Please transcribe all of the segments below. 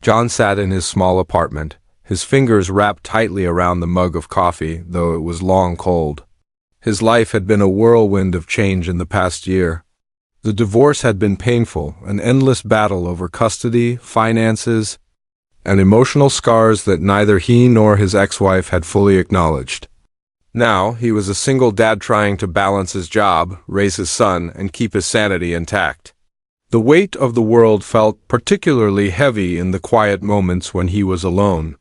John sat in his small apartment, his fingers wrapped tightly around the mug of coffee, though it was long cold. His life had been a whirlwind of change in the past year. The divorce had been painful, an endless battle over custody, finances, and emotional scars that neither he nor his ex-wife had fully acknowledged. Now, he was a single dad trying to balance his job, raise his son, and keep his sanity intact. The weight of the world felt particularly heavy in the quiet moments when he was alone.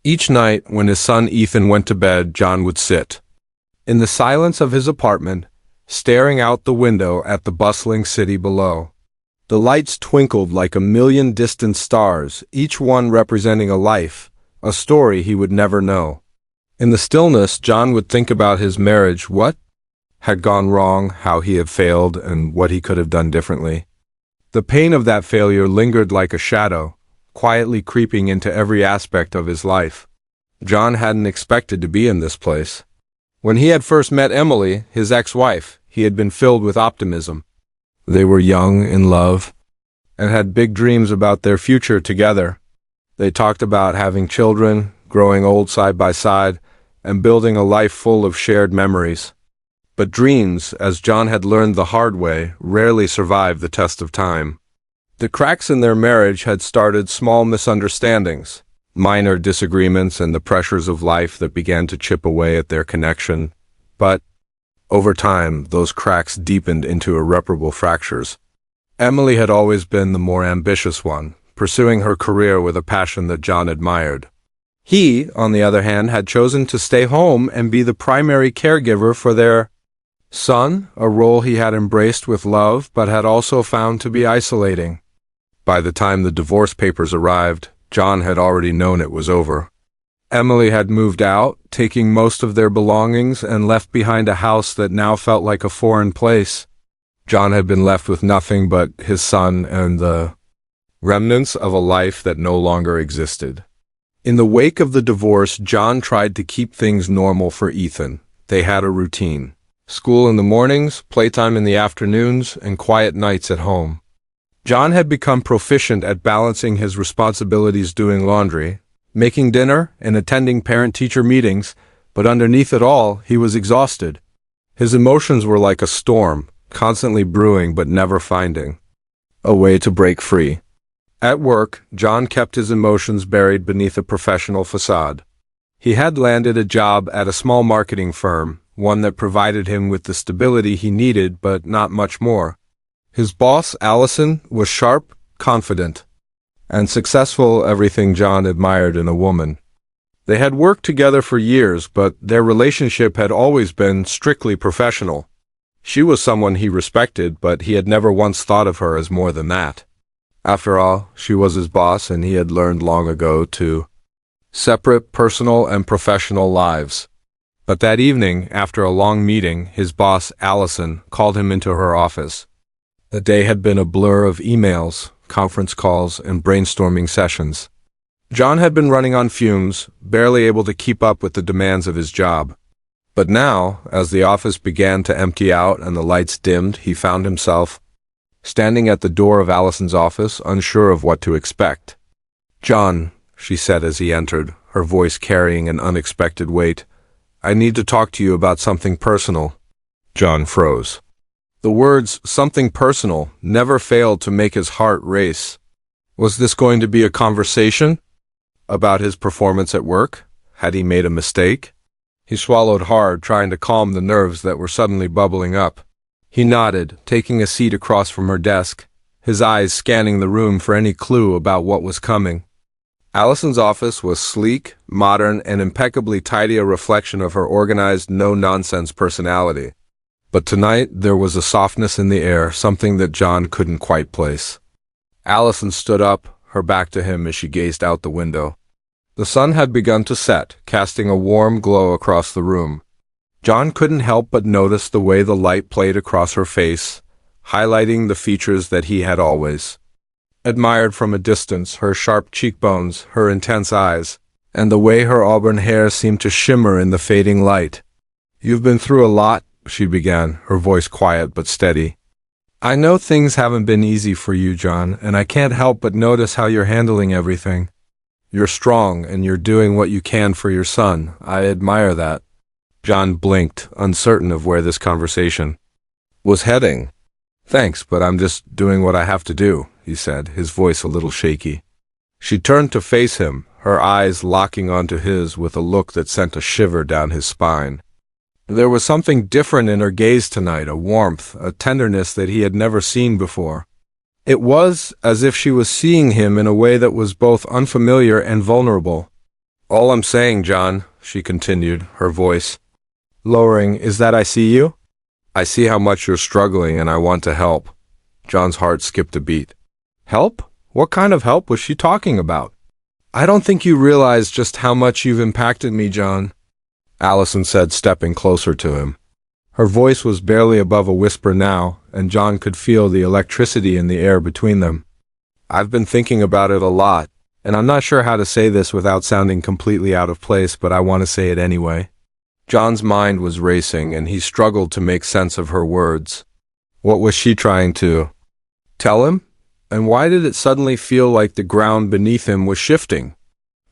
Each night, when his son Ethan went to bed, John would sit in the silence of his apartment, staring out the window at the bustling city below. The lights twinkled like a million distant stars, each one representing a life, a story he would never know. In the stillness, John would think about his marriage, what had gone wrong, how he had failed, and what he could have done differently. The pain of that failure lingered like a shadow, quietly creeping into every aspect of his life. John hadn't expected to be in this place. When he had first met Emily, his ex-wife, he had been filled with optimism. They were young, in love, and had big dreams about their future together. They talked about having children, growing old side by side, and building a life full of shared memories. But dreams, as John had learned the hard way, rarely survive the test of time. The cracks in their marriage had started small misunderstandings, minor disagreements, and the pressures of life that began to chip away at their connection. But over time, those cracks deepened into irreparable fractures. Emily had always been the more ambitious one, pursuing her career with a passion that John admired. He, on the other hand, had chosen to stay home and be the primary caregiver for their son, a role he had embraced with love but had also found to be isolating. By the time the divorce papers arrived, John had already known it was over. Emily had moved out, taking most of their belongings, and left behind a house that now felt like a foreign place. John had been left with nothing but his son and the remnants of a life that no longer existed. In the wake of the divorce, John tried to keep things normal for Ethan. They had a routine: school in the mornings, playtime in the afternoons, and quiet nights at home. John had become proficient at balancing his responsibilities, doing laundry, making dinner, and attending parent-teacher meetings, but underneath it all, he was exhausted. His emotions were like a storm, constantly brewing but never finding a way to break free. At work, John kept his emotions buried beneath a professional facade. He had landed a job at a small marketing firm, one that provided him with the stability he needed but not much more. His boss, Allison, was sharp, confident, and successful, everything John admired in a woman. They had worked together for years, but their relationship had always been strictly professional. She was someone he respected, but he had never once thought of her as more than that. After all, she was his boss, and he had learned long ago to separate personal and professional lives. But that evening, after a long meeting, his boss, Allison, called him into her office. The day had been a blur of emails, conference calls, and brainstorming sessions. John had been running on fumes, barely able to keep up with the demands of his job. But now, as the office began to empty out and the lights dimmed, he found himself standing at the door of Allison's office, unsure of what to expect. "John," she said as he entered, her voice carrying an unexpected weight, "I need to talk to you about something personal." John froze. The words, "something personal," never failed to make his heart race. Was this going to be a conversation about his performance at work? Had he made a mistake? He swallowed hard, trying to calm the nerves that were suddenly bubbling up. He nodded, taking a seat across from her desk, his eyes scanning the room for any clue about what was coming. Allison's office was sleek, modern, and impeccably tidy, a reflection of her organized, no-nonsense personality. But tonight there was a softness in the air, something that John couldn't quite place. Allison stood up, her back to him as she gazed out the window. The sun had begun to set, casting a warm glow across the room. John couldn't help but notice the way the light played across her face, highlighting the features that he had always admired from a distance: her sharp cheekbones, her intense eyes, and the way her auburn hair seemed to shimmer in the fading light. "You've been through a lot," she began, her voice quiet but steady. I know things haven't been easy for you, John, and I can't help but notice how you're handling everything. You're strong, and you're doing what you can for your son. I admire that. John blinked, uncertain of where this conversation was heading. Thanks, but I'm just doing what I have to do, he said, his voice a little shaky. She turned to face him, her eyes locking onto his with a look that sent a shiver down his spine. There was something different in her gaze tonight, a warmth, a tenderness that he had never seen before. It was as if she was seeing him in a way that was both unfamiliar and vulnerable. All I'm saying, John, she continued, her voice lowering, is that I see you. I see how much you're struggling and I want to help. John's heart skipped a beat. Help? What kind of help was she talking about? I don't think you realize just how much you've impacted me, John, Allison said, stepping closer to him. Her voice was barely above a whisper now, and John could feel the electricity in the air between them. I've been thinking about it a lot, and I'm not sure how to say this without sounding completely out of place, but I want to say it anyway. John's mind was racing, and he struggled to make sense of her words. What was she trying to tell him? And why did it suddenly feel like the ground beneath him was shifting?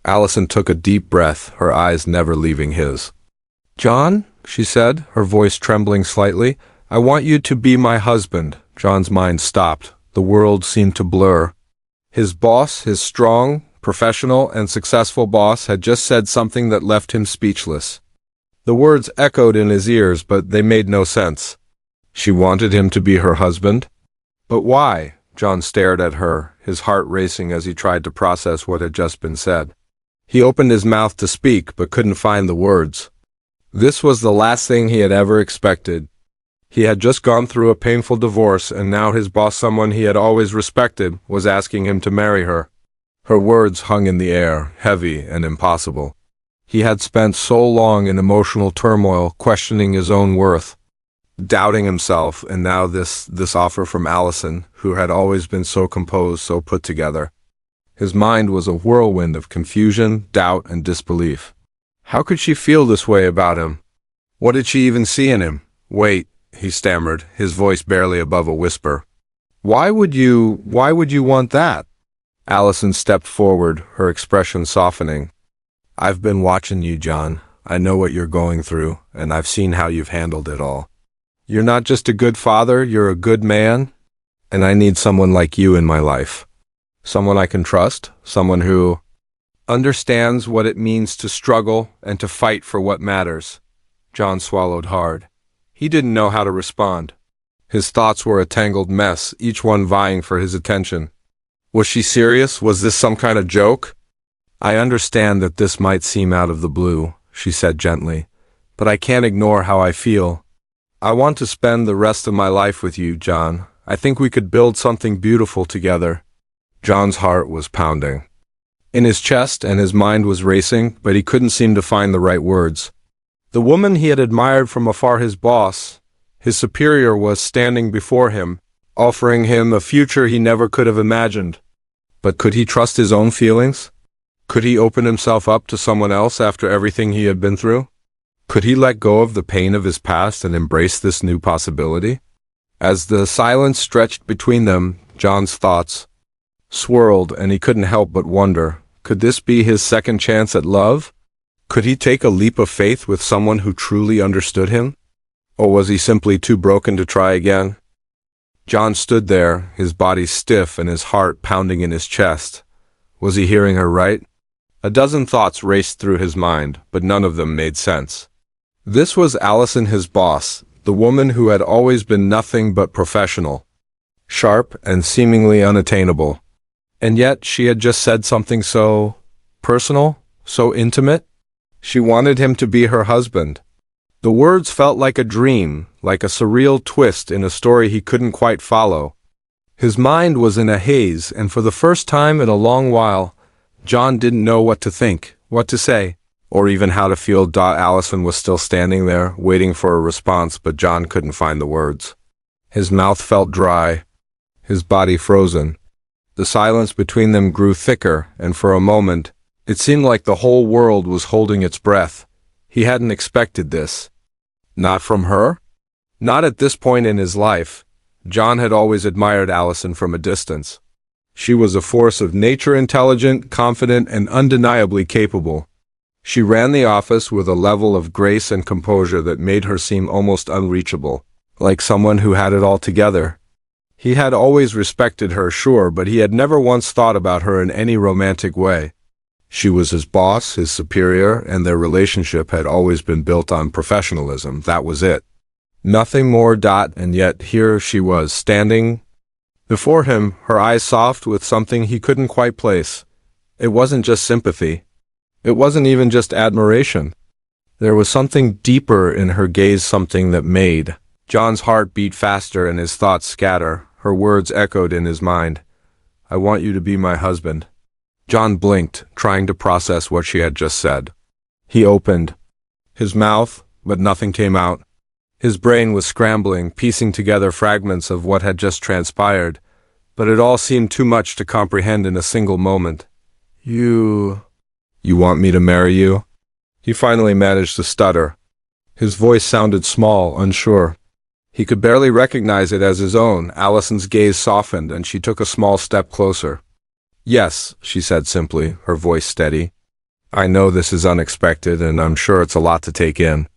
Allison took a deep breath, her eyes never leaving his. John, she said, her voice trembling slightly, I want you to be my husband. John's mind stopped. The world seemed to blur. His boss, his strong, professional, and successful boss, had just said something that left him speechless. The words echoed in his ears, but they made no sense. She wanted him to be her husband? But why? John stared at her, his heart racing as he tried to process what had just been said. He opened his mouth to speak, but couldn't find the words. This was the last thing he had ever expected. He had just gone through a painful divorce, and now his boss, someone he had always respected, was asking him to marry her. Her words hung in the air, heavy and impossible. He had spent so long in emotional turmoil, questioning his own worth, doubting himself, and now this offer from Allison, who had always been so composed, so put together. His mind was a whirlwind of confusion, doubt, and disbelief. How could she feel this way about him? What did she even see in him? Wait, he stammered, his voice barely above a whisper. Why would you want that? Allison stepped forward, her expression softening. I've been watching you, John. I know what you're going through, and I've seen how you've handled it all. You're not just a good father, you're a good man, and I need someone like you in my life. Someone I can trust, someone who understands what it means to struggle and to fight for what matters. John swallowed hard. He didn't know how to respond. His thoughts were a tangled mess, each one vying for his attention. Was she serious? Was this some kind of joke? I understand that this might seem out of the blue, she said gently, but I can't ignore how I feel. I want to spend the rest of my life with you, John. I think we could build something beautiful together. John's heart was pounding in his chest, and his mind was racing, but he couldn't seem to find the right words. The woman he had admired from afar, his boss, his superior, was standing before him, offering him a future he never could have imagined. But could he trust his own feelings? Could he open himself up to someone else after everything he had been through? Could he let go of the pain of his past and embrace this new possibility? As the silence stretched between them, John's thoughts swirled, and he couldn't help but wonder, could this be his second chance at love? Could he take a leap of faith with someone who truly understood him? Or was he simply too broken to try again? John stood there, his body stiff and his heart pounding in his chest. Was he hearing her right? A dozen thoughts raced through his mind, but none of them made sense. This was Allison, his boss, the woman who had always been nothing but professional, sharp and seemingly unattainable. And yet she had just said something so personal, so intimate. She wanted him to be her husband. The words felt like a dream, like a surreal twist in a story he couldn't quite follow. His mind was in a haze, and for the first time in a long while, John didn't know what to think, what to say, or even how to feel. Allison was still standing there, waiting for a response, but John couldn't find the words. His mouth felt dry, his body frozen. The silence between them grew thicker, and for a moment, it seemed like the whole world was holding its breath. He hadn't expected this. Not from her? Not at this point in his life. John had always admired Allison from a distance. She was a force of nature, intelligent, confident, and undeniably capable. She ran the office with a level of grace and composure that made her seem almost unreachable, like someone who had it all together. He had always respected her, sure, but he had never once thought about her in any romantic way. She was his boss, his superior, and their relationship had always been built on professionalism. That was it. Nothing more. And yet here she was, standing before him, her eyes soft with something he couldn't quite place. It wasn't just sympathy. It wasn't even just admiration. There was something deeper in her gaze, something that made John's heart beat faster and his thoughts scatter. Her words echoed in his mind. "I want you to be my husband." John blinked, trying to process what she had just said. He opened his mouth, but nothing came out. His brain was scrambling, piecing together fragments of what had just transpired, but it all seemed too much to comprehend in a single moment. You want me to marry you?" He finally managed to stutter. His voice sounded small, unsure. He could barely recognize it as his own. Allison's gaze softened, and she took a small step closer. "Yes," she said simply, her voice steady. "I know this is unexpected, and I'm sure it's a lot to take in.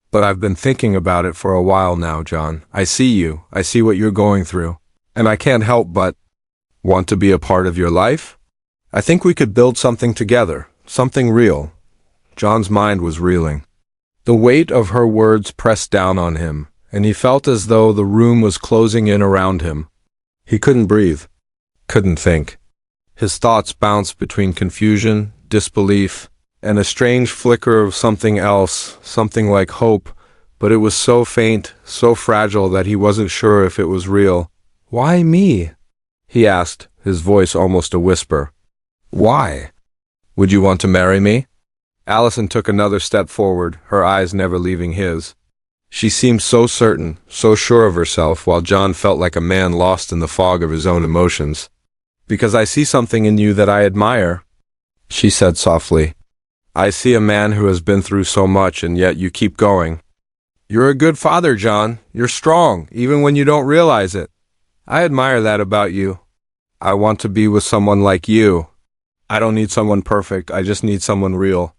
But I've been thinking about it for a while now, John. I see you. I see what you're going through. And I can't help but want to be a part of your life. I think we could build something together, something real." John's mind was reeling. The weight of her words pressed down on him, and he felt as though the room was closing in around him. He couldn't breathe, couldn't think. His thoughts bounced between confusion, disbelief, and a strange flicker of something else, something like hope, but it was so faint, so fragile that he wasn't sure if it was real. "Why me?" he asked, his voice almost a whisper. "Why? Would you want to marry me?" Allison took another step forward, her eyes never leaving his. She seemed so certain, so sure of herself, while John felt like a man lost in the fog of his own emotions. "Because I see something in you that I admire," she said softly. "I see a man who has been through so much, and yet you keep going. You're a good father, John. You're strong, even when you don't realize it. I admire that about you. I want to be with someone like you. I don't need someone perfect, I just need someone real.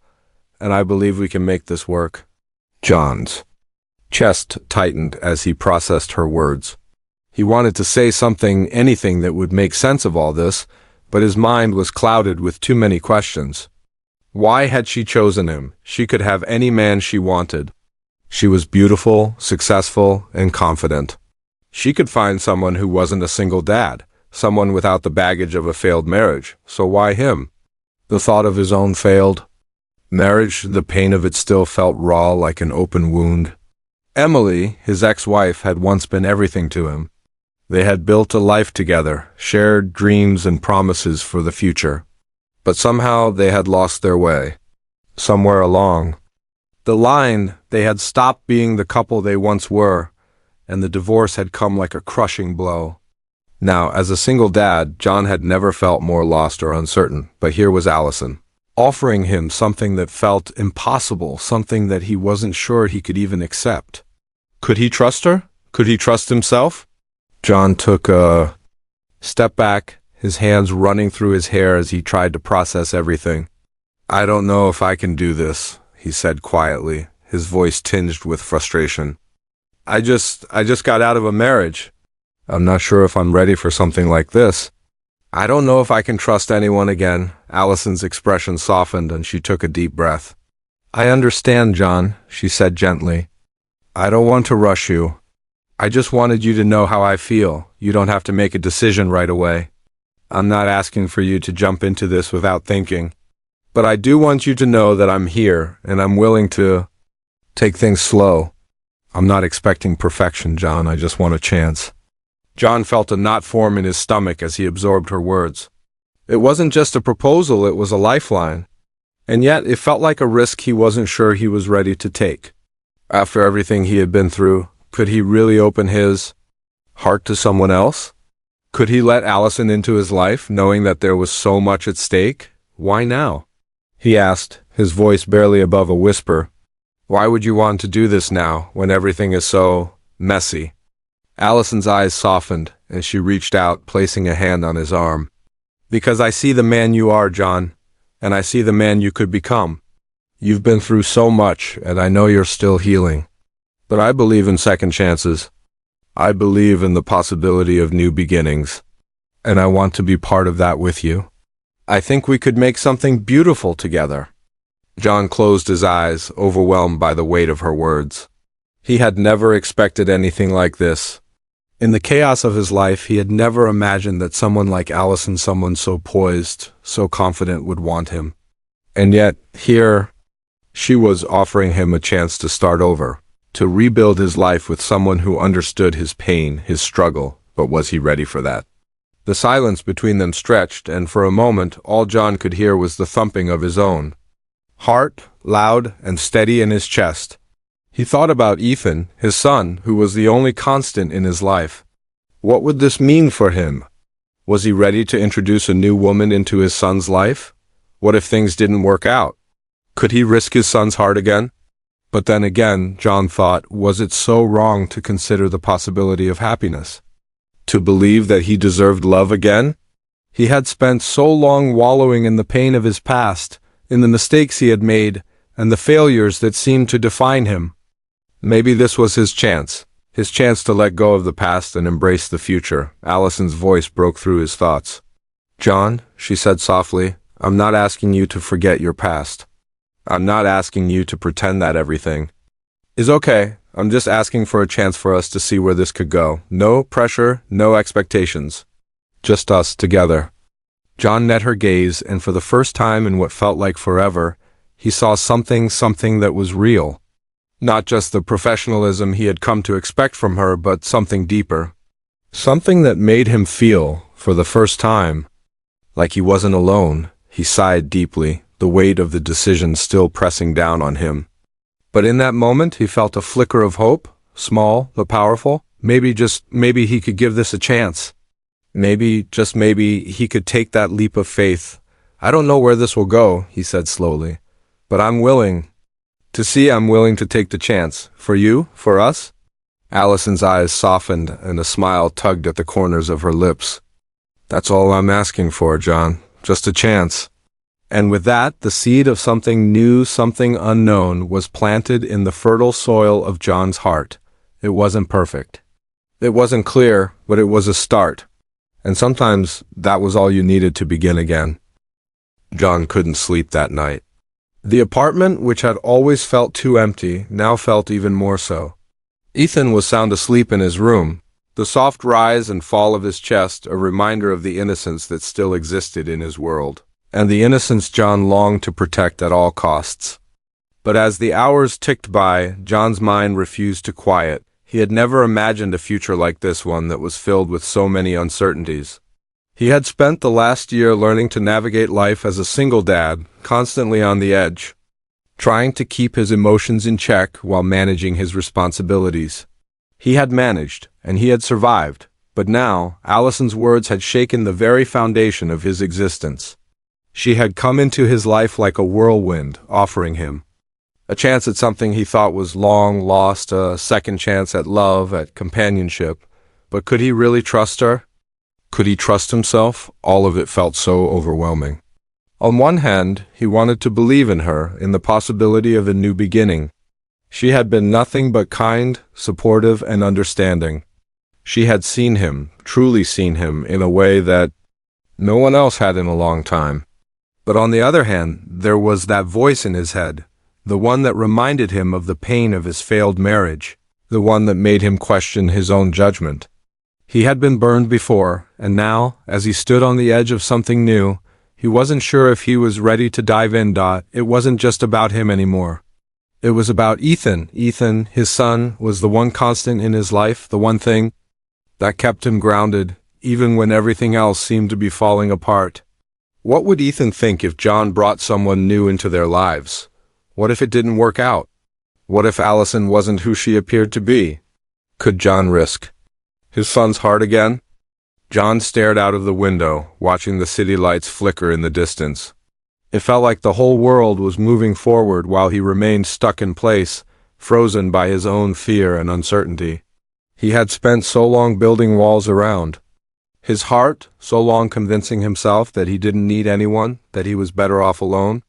And I believe we can make this work." John's chest tightened as he processed her words. He wanted to say something, anything that would make sense of all this, but his mind was clouded with too many questions. Why had she chosen him? She could have any man she wanted. She was beautiful, successful, and confident. She could find someone who wasn't a single dad, someone without the baggage of a failed marriage. So why him? The thought of his own failed marriage, the pain of it still felt raw like an open wound. Emily, his ex-wife, had once been everything to him. They had built a life together, shared dreams and promises for the future. But somehow they had lost their way. Somewhere along the line, they had stopped being the couple they once were, and the divorce had come like a crushing blow. Now, as a single dad, John had never felt more lost or uncertain, but here was Allison, offering him something that felt impossible, something that he wasn't sure he could even accept. Could he trust her? Could he trust himself? John took a step back, his hands running through his hair as he tried to process everything. "I don't know if I can do this," he said quietly, his voice tinged with frustration. I just got out of a marriage. I'm not sure if I'm ready for something like this. I don't know if I can trust anyone again." Allison's expression softened and she took a deep breath. "I understand, John," she said gently. "I don't want to rush you. I just wanted you to know how I feel. You don't have to make a decision right away. I'm not asking for you to jump into this without thinking. But I do want you to know that I'm here and I'm willing to take things slow. I'm not expecting perfection, John. I just want a chance." John felt a knot form in his stomach as he absorbed her words. It wasn't just a proposal, it was a lifeline. And yet it felt like a risk he wasn't sure he was ready to take. After everything he had been through, could he really open his heart to someone else? Could he let Allison into his life, knowing that there was so much at stake? Why now? He asked, his voice barely above a whisper. Why would you want to do this now, when everything is so messy? Allison's eyes softened as she reached out, placing a hand on his arm. Because I see the man you are, John, and I see the man you could become. You've been through so much, and I know you're still healing. But I believe in second chances. I believe in the possibility of new beginnings, and I want to be part of that with you. I think we could make something beautiful together. John closed his eyes, overwhelmed by the weight of her words. He had never expected anything like this. In the chaos of his life, he had never imagined that someone like Allison, someone so poised, so confident, would want him. And yet, here, she was offering him a chance to start over, to rebuild his life with someone who understood his pain, his struggle. But was he ready for that? The silence between them stretched, and for a moment, all John could hear was the thumping of his own heart, loud and steady in his chest. He thought about Ethan, his son, who was the only constant in his life. What would this mean for him? Was he ready to introduce a new woman into his son's life? What if things didn't work out? Could he risk his son's heart again? But then again, John thought, was it so wrong to consider the possibility of happiness? To believe that he deserved love again? He had spent so long wallowing in the pain of his past, in the mistakes he had made, and the failures that seemed to define him. Maybe this was his chance to let go of the past and embrace the future. Allison's voice broke through his thoughts. John, she said softly, I'm not asking you to forget your past. I'm not asking you to pretend that everything is okay. I'm just asking for a chance for us to see where this could go. No pressure, no expectations. Just us together. John met her gaze, and for the first time in what felt like forever, he saw something that was real. Not just the professionalism he had come to expect from her, but something deeper. Something that made him feel, for the first time, like he wasn't alone. He sighed deeply, the weight of the decision still pressing down on him. But in that moment, he felt a flicker of hope, small but powerful. Maybe he could give this a chance. Maybe, just maybe, he could take that leap of faith. I don't know where this will go, he said slowly, but I'm willing to take the chance. For you, for us? Allison's eyes softened and a smile tugged at the corners of her lips. That's all I'm asking for, John. Just a chance. And with that, the seed of something new, something unknown, was planted in the fertile soil of John's heart. It wasn't perfect. It wasn't clear, but it was a start. And sometimes that was all you needed to begin again. John couldn't sleep that night. The apartment, which had always felt too empty, now felt even more so. Ethan was sound asleep in his room, the soft rise and fall of his chest a reminder of the innocence that still existed in his world, and the innocence John longed to protect at all costs. But as the hours ticked by, John's mind refused to quiet. He had never imagined a future like this one that was filled with so many uncertainties. He had spent the last year learning to navigate life as a single dad, constantly on the edge, trying to keep his emotions in check while managing his responsibilities. He had managed, and he had survived, but now Allison's words had shaken the very foundation of his existence. She had come into his life like a whirlwind, offering him a chance at something he thought was long lost, a second chance at love, at companionship. But could he really trust her? Could he trust himself? All of it felt so overwhelming. On one hand, he wanted to believe in her, in the possibility of a new beginning. She had been nothing but kind, supportive, and understanding. She had seen him, truly seen him, in a way that no one else had in a long time. But on the other hand, there was that voice in his head, the one that reminded him of the pain of his failed marriage, the one that made him question his own judgment. He had been burned before, and now, as he stood on the edge of something new, he wasn't sure if he was ready to dive in. It wasn't just about him anymore. It was about Ethan. Ethan, his son, was the one constant in his life, the one thing that kept him grounded, even when everything else seemed to be falling apart. What would Ethan think if John brought someone new into their lives? What if it didn't work out? What if Allison wasn't who she appeared to be? Could John risk his son's heart again? John stared out of the window, watching the city lights flicker in the distance. It felt like the whole world was moving forward while he remained stuck in place, frozen by his own fear and uncertainty. He had spent so long building walls around his heart, so long convincing himself that he didn't need anyone, that he was better off alone.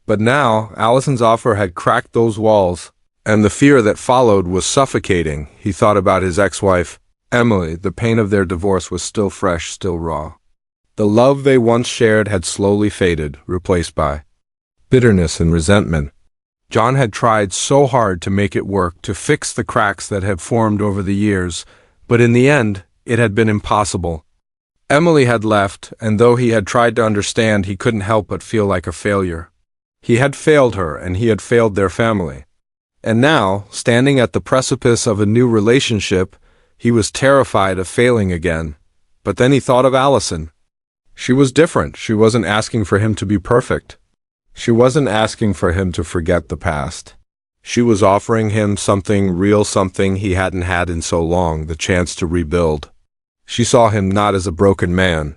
But now, Allison's offer had cracked those walls, and the fear that followed was suffocating. He thought about his ex-wife, Emily. The pain of their divorce was still fresh, still raw. The love they once shared had slowly faded, replaced by bitterness and resentment. John had tried so hard to make it work, to fix the cracks that had formed over the years, but in the end, it had been impossible. Emily had left, and though he had tried to understand, he couldn't help but feel like a failure. He had failed her, and he had failed their family. And now, standing at the precipice of a new relationship, he was terrified of failing again. But then he thought of Allison. She was different. She wasn't asking for him to be perfect. She wasn't asking for him to forget the past. She was offering him something real, something he hadn't had in so long, the chance to rebuild. She saw him not as a broken man,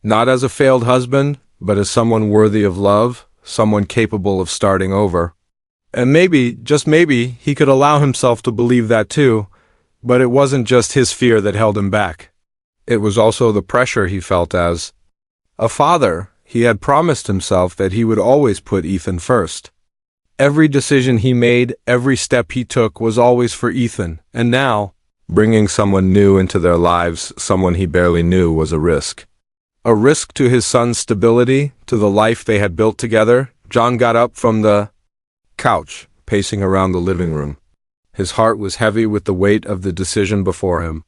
not as a failed husband, but as someone worthy of love, someone capable of starting over. And maybe, just maybe, he could allow himself to believe that too, but it wasn't just his fear that held him back. It was also the pressure he felt as a father. He had promised himself that he would always put Ethan first. Every decision he made, every step he took was always for Ethan, and now, bringing someone new into their lives, someone he barely knew, was a risk. A risk to his son's stability, to the life they had built together. John got up from the couch, pacing around the living room. His heart was heavy with the weight of the decision before him.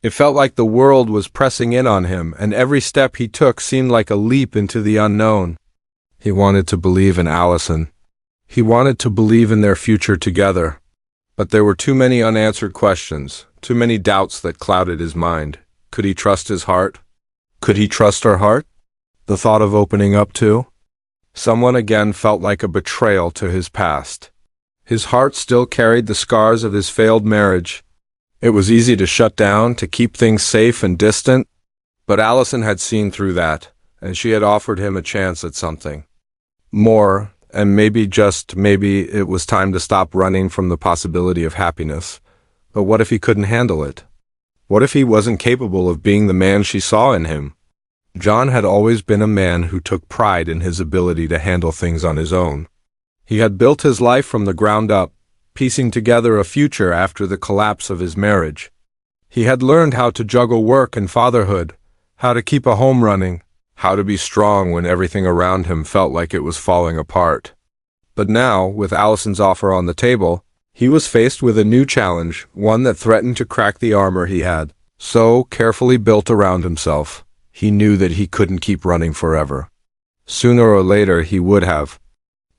It felt like the world was pressing in on him, and every step he took seemed like a leap into the unknown. He wanted to believe in Allison. He wanted to believe in their future together. But there were too many unanswered questions, too many doubts that clouded his mind. Could he trust his heart? Could he trust her heart? The thought of opening up to someone again felt like a betrayal to his past. His heart still carried the scars of his failed marriage. It was easy to shut down, to keep things safe and distant, but Allison had seen through that, and she had offered him a chance at something more, and maybe, just maybe, it was time to stop running from the possibility of happiness. But what if he couldn't handle it? What if he wasn't capable of being the man she saw in him? John had always been a man who took pride in his ability to handle things on his own. He had built his life from the ground up, piecing together a future after the collapse of his marriage. He had learned how to juggle work and fatherhood, how to keep a home running, how to be strong when everything around him felt like it was falling apart. But now, with Allison's offer on the table, he was faced with a new challenge, one that threatened to crack the armor he had so carefully built around himself. He knew that he couldn't keep running forever. Sooner or later he would have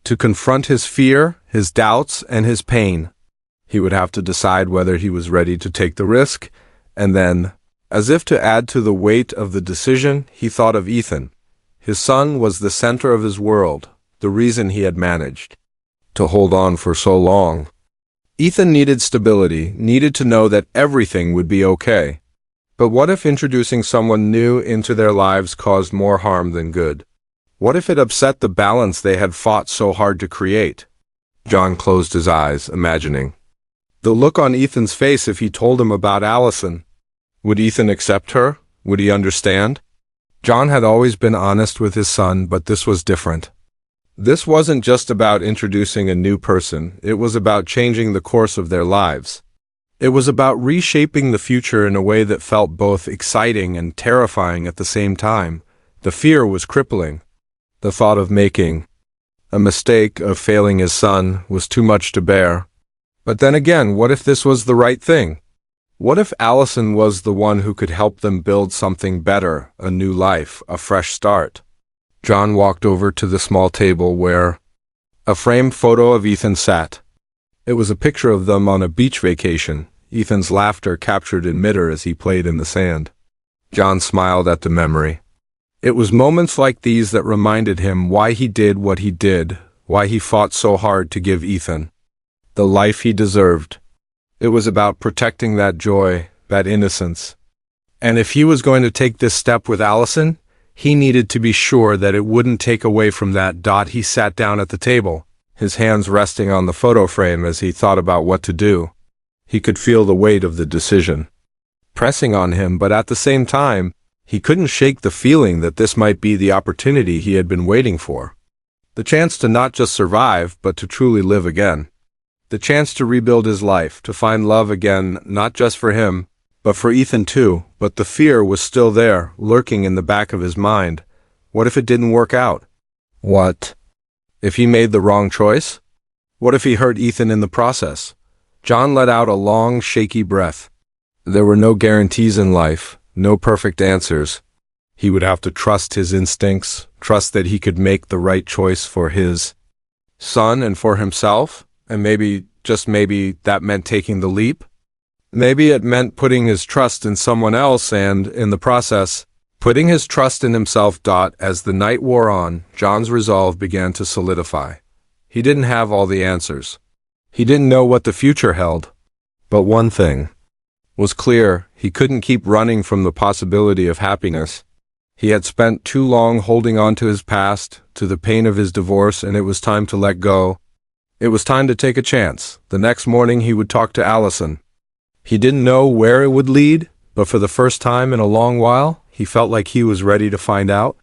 to confront his fear, his doubts, and his pain. He would have to decide whether he was ready to take the risk, and then, as if to add to the weight of the decision, he thought of Ethan. His son was the center of his world, the reason he had managed to hold on for so long. Ethan needed stability, needed to know that everything would be okay. But what if introducing someone new into their lives caused more harm than good? What if it upset the balance they had fought so hard to create? John closed his eyes, imagining the look on Ethan's face if he told him about Allison. Would Ethan accept her? Would he understand? John had always been honest with his son, but this was different. This wasn't just about introducing a new person, it was about changing the course of their lives. It was about reshaping the future in a way that felt both exciting and terrifying at the same time. The fear was crippling. The thought of making a mistake, of failing his son, was too much to bear. But then again, what if this was the right thing? What if Allison was the one who could help them build something better, a new life, a fresh start? John walked over to the small table where a framed photo of Ethan sat. It was a picture of them on a beach vacation, Ethan's laughter captured in midair as he played in the sand. John smiled at the memory. It was moments like these that reminded him why he did what he did, why he fought so hard to give Ethan the life he deserved. It was about protecting that joy, that innocence. And if he was going to take this step with Allison, he needed to be sure that it wouldn't take away from that. He sat down at the table, his hands resting on the photo frame as he thought about what to do. He could feel the weight of the decision pressing on him, but at the same time, he couldn't shake the feeling that this might be the opportunity he had been waiting for. The chance to not just survive, but to truly live again. The chance to rebuild his life, to find love again, not just for him, but for Ethan too. But the fear was still there, lurking in the back of his mind. What if it didn't work out? What if he made the wrong choice? What if he hurt Ethan in the process? John let out a long, shaky breath. There were no guarantees in life, no perfect answers. He would have to trust his instincts, trust that he could make the right choice for his son and for himself, and maybe, just maybe, that meant taking the leap. Maybe it meant putting his trust in someone else and, in the process, putting his trust in himself. As the night wore on, John's resolve began to solidify. He didn't have all the answers. He didn't know what the future held. But one thing was clear: he couldn't keep running from the possibility of happiness. He had spent too long holding on to his past, to the pain of his divorce, and it was time to let go. It was time to take a chance. The next morning he would talk to Allison. He didn't know where it would lead, but for the first time in a long while, he felt like he was ready to find out.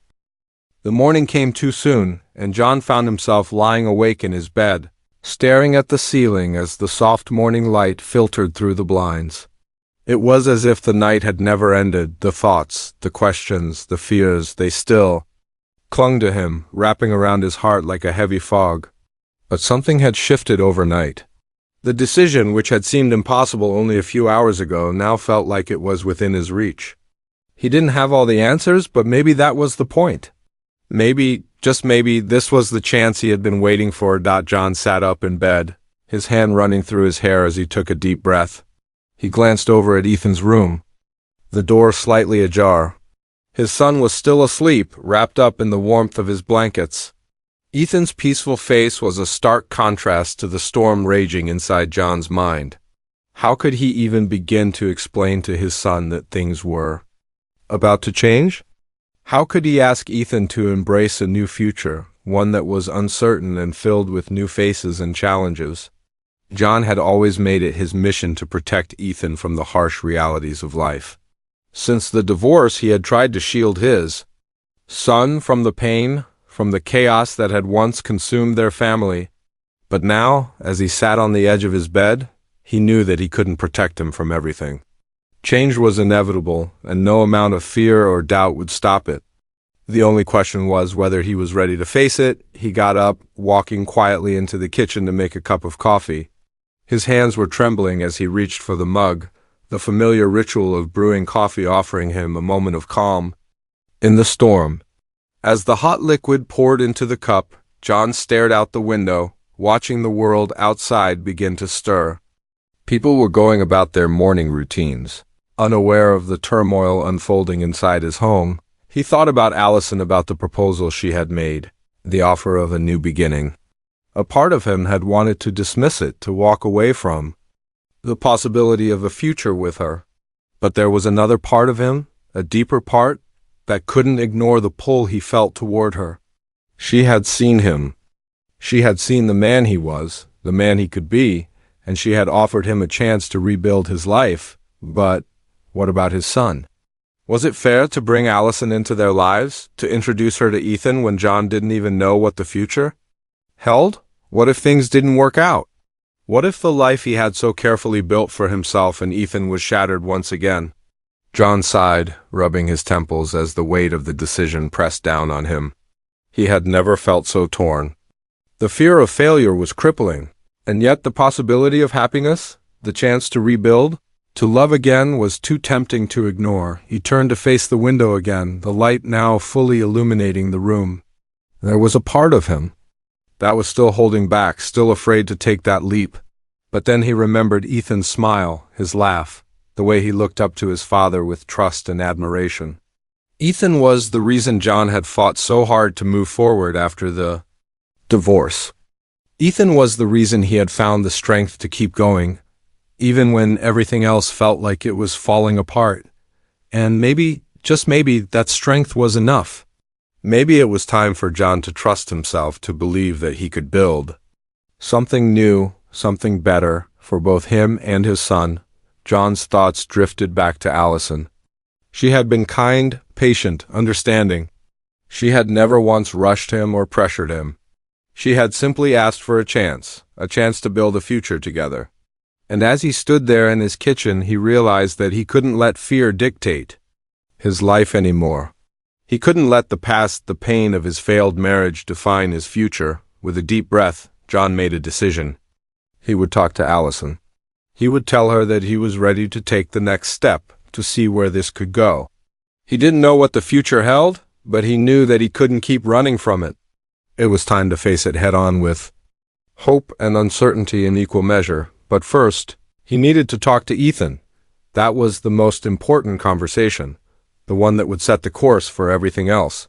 The morning came too soon, and John found himself lying awake in his bed, staring at the ceiling as the soft morning light filtered through the blinds. It was as if the night had never ended. The thoughts, the questions, the fears, they still clung to him, wrapping around his heart like a heavy fog. But something had shifted overnight. The decision, which had seemed impossible only a few hours ago, now felt like it was within his reach. He didn't have all the answers, but maybe that was the point. Maybe, just maybe, this was the chance he had been waiting for. John sat up in bed, his hand running through his hair as he took a deep breath. He glanced over at Ethan's room, the door slightly ajar. His son was still asleep, wrapped up in the warmth of his blankets. Ethan's peaceful face was a stark contrast to the storm raging inside John's mind. How could he even begin to explain to his son that things were about to change? How could he ask Ethan to embrace a new future, one that was uncertain and filled with new faces and challenges? John had always made it his mission to protect Ethan from the harsh realities of life. Since the divorce, he had tried to shield his son from the pain, from the chaos that had once consumed their family. But now, as he sat on the edge of his bed, he knew that he couldn't protect him from everything. Change was inevitable, and no amount of fear or doubt would stop it. The only question was whether he was ready to face it. He got up, walking quietly into the kitchen to make a cup of coffee. His hands were trembling as he reached for the mug, the familiar ritual of brewing coffee offering him a moment of calm in the storm. As the hot liquid poured into the cup, John stared out the window, watching the world outside begin to stir. People were going about their morning routines, unaware of the turmoil unfolding inside his home. He thought about Allison, about the proposal she had made, the offer of a new beginning. A part of him had wanted to dismiss it, to walk away from the possibility of a future with her. But there was another part of him, a deeper part, that couldn't ignore the pull he felt toward her. She had seen him. She had seen the man he was, the man he could be, and she had offered him a chance to rebuild his life. But what about his son? Was it fair to bring Allison into their lives, to introduce her to Ethan when John didn't even know what the future held? What if things didn't work out? What if the life he had so carefully built for himself and Ethan was shattered once again? John sighed, rubbing his temples as the weight of the decision pressed down on him. He had never felt so torn. The fear of failure was crippling, and yet the possibility of happiness, the chance to rebuild, to love again, was too tempting to ignore. He turned to face the window again, the light now fully illuminating the room. There was a part of him that was still holding back, still afraid to take that leap. But then he remembered Ethan's smile, his laugh, the way he looked up to his father with trust and admiration. Ethan was the reason John had fought so hard to move forward after the divorce. Ethan was the reason he had found the strength to keep going, even when everything else felt like it was falling apart. And maybe, just maybe, that strength was enough. Maybe it was time for John to trust himself, to believe that he could build something new, something better, For both him and his son, John's thoughts drifted back to Allison. She had been kind, patient, understanding. She had never once rushed him or pressured him. She had simply asked for a chance to build a future together. And as he stood there in his kitchen, he realized that he couldn't let fear dictate his life anymore. He couldn't let the past, the pain of his failed marriage, define his future. With a deep breath, John made a decision. He would talk to Allison. He would tell her that he was ready to take the next step, to see where this could go. He didn't know what the future held, but he knew that he couldn't keep running from it. It was time to face it head-on with hope and uncertainty in equal measure. But first, he needed to talk to Ethan. That was the most important conversation, the one that would set the course for everything else.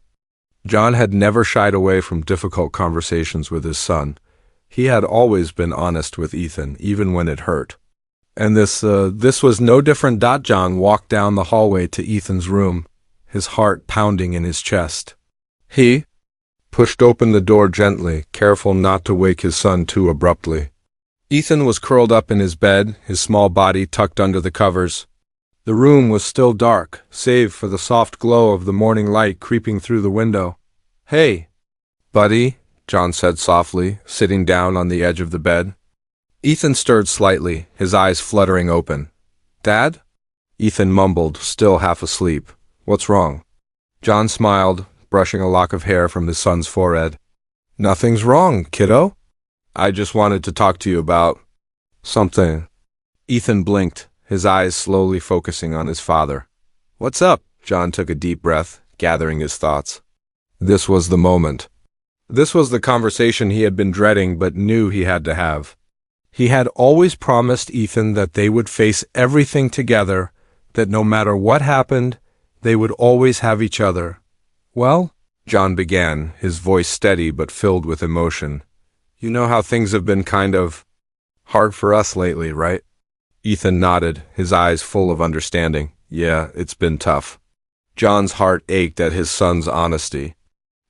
John had never shied away from difficult conversations with his son. He had always been honest with Ethan, even when it hurt. And this was no different. John walked down the hallway to Ethan's room, his heart pounding in his chest. He pushed open the door gently, careful not to wake his son too abruptly. Ethan was curled up in his bed, his small body tucked under the covers. The room was still dark, save for the soft glow of the morning light creeping through the window. "Hey, buddy," John said softly, sitting down on the edge of the bed. Ethan stirred slightly, his eyes fluttering open. "Dad?" Ethan mumbled, still half asleep. "What's wrong?" John smiled, brushing a lock of hair from his son's forehead. "Nothing's wrong, kiddo. I just wanted to talk to you about something." Ethan blinked, his eyes slowly focusing on his father. "What's up?" John took a deep breath, gathering his thoughts. This was the moment. This was the conversation he had been dreading but knew he had to have. He had always promised Ethan that they would face everything together, that no matter what happened, they would always have each other. "Well," John began, his voice steady but filled with emotion, "you know how things have been kind of hard for us lately, right?" Ethan nodded, his eyes full of understanding. "Yeah, it's been tough." John's heart ached at his son's honesty.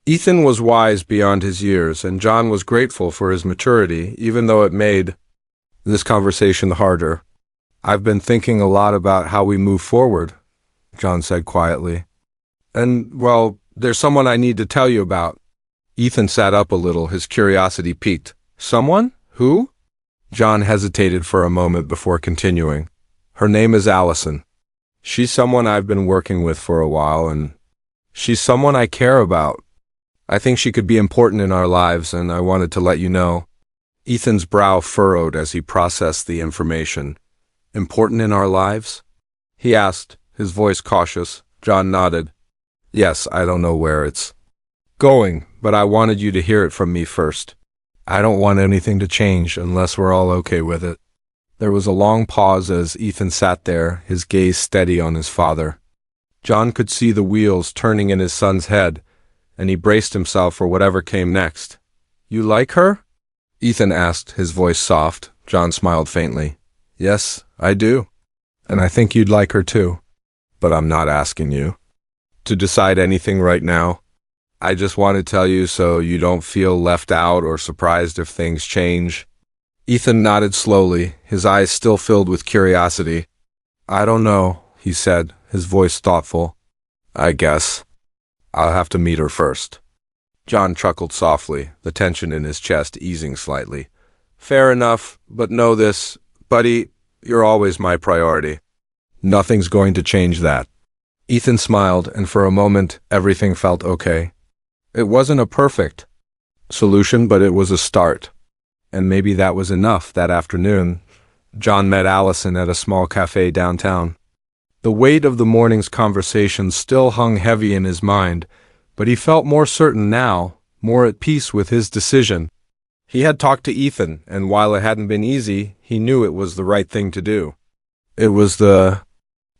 Ethan was wise beyond his years, and John was grateful for his maturity, even though it made this conversation harder. "I've been thinking a lot about how we move forward," John said quietly. "And, well, there's someone I need to tell you about." Ethan sat up a little, his curiosity piqued. "Someone? Who?" John hesitated for a moment before continuing. "Her name is Allison. She's someone I've been working with for a while, and she's someone I care about. I think she could be important in our lives, and I wanted to let you know." Ethan's brow furrowed as he processed the information. "Important in our lives?" he asked, his voice cautious. John nodded. "Yes, I don't know where it's going, but I wanted you to hear it from me first. I don't want anything to change unless we're all okay with it." There was a long pause as Ethan sat there, his gaze steady on his father. John could see the wheels turning in his son's head, and he braced himself for whatever came next. "You like her?" Ethan asked, his voice soft. John smiled faintly. "Yes, I do. And I think you'd like her too. But I'm not asking you to decide anything right now. I just want to tell you so you don't feel left out or surprised if things change." Ethan nodded slowly, his eyes still filled with curiosity. "I don't know," he said, his voice thoughtful. "I guess I'll have to meet her first." John chuckled softly, the tension in his chest easing slightly. "Fair enough, but know this, buddy, you're always my priority. Nothing's going to change that." Ethan smiled, and for a moment, everything felt okay. It wasn't a perfect solution, but it was a start. And maybe that was enough. That afternoon, John met Allison at a small cafe downtown. The weight of the morning's conversation still hung heavy in his mind, but he felt more certain now, more at peace with his decision. He had talked to Ethan, and while it hadn't been easy, he knew it was the right thing to do. It was the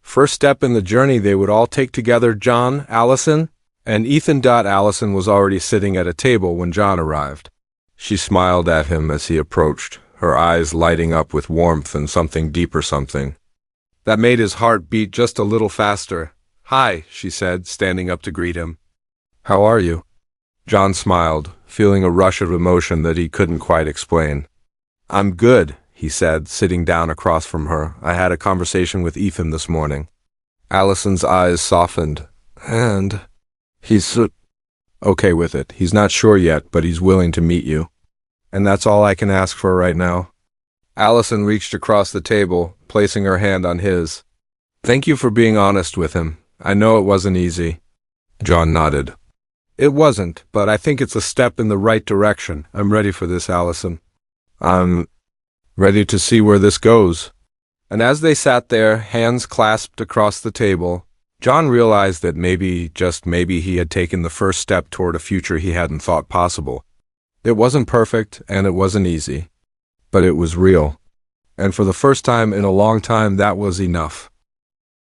first step in the journey they would all take together. John, Allison, and Ethan. Allison was already sitting at a table when John arrived. She smiled at him as he approached, her eyes lighting up with warmth and something deeper, something that made his heart beat just a little faster. "Hi," she said, standing up to greet him. "How are you?" John smiled, feeling a rush of emotion that he couldn't quite explain. "I'm good," he said, sitting down across from her. I had a conversation with Ethan this morning. Allison's eyes softened. And he's okay with it. He's not sure yet, but he's willing to meet you. And that's all I can ask for right now. Allison reached across the table, placing her hand on his. Thank you for being honest with him. I know it wasn't easy. John nodded. It wasn't, but I think it's a step in the right direction. I'm ready for this, Allison. I'm ready to see where this goes. And as they sat there, hands clasped across the table, John realized that maybe, just maybe, he had taken the first step toward a future he hadn't thought possible. It wasn't perfect, and it wasn't easy. But it was real. And for the first time in a long time, that was enough.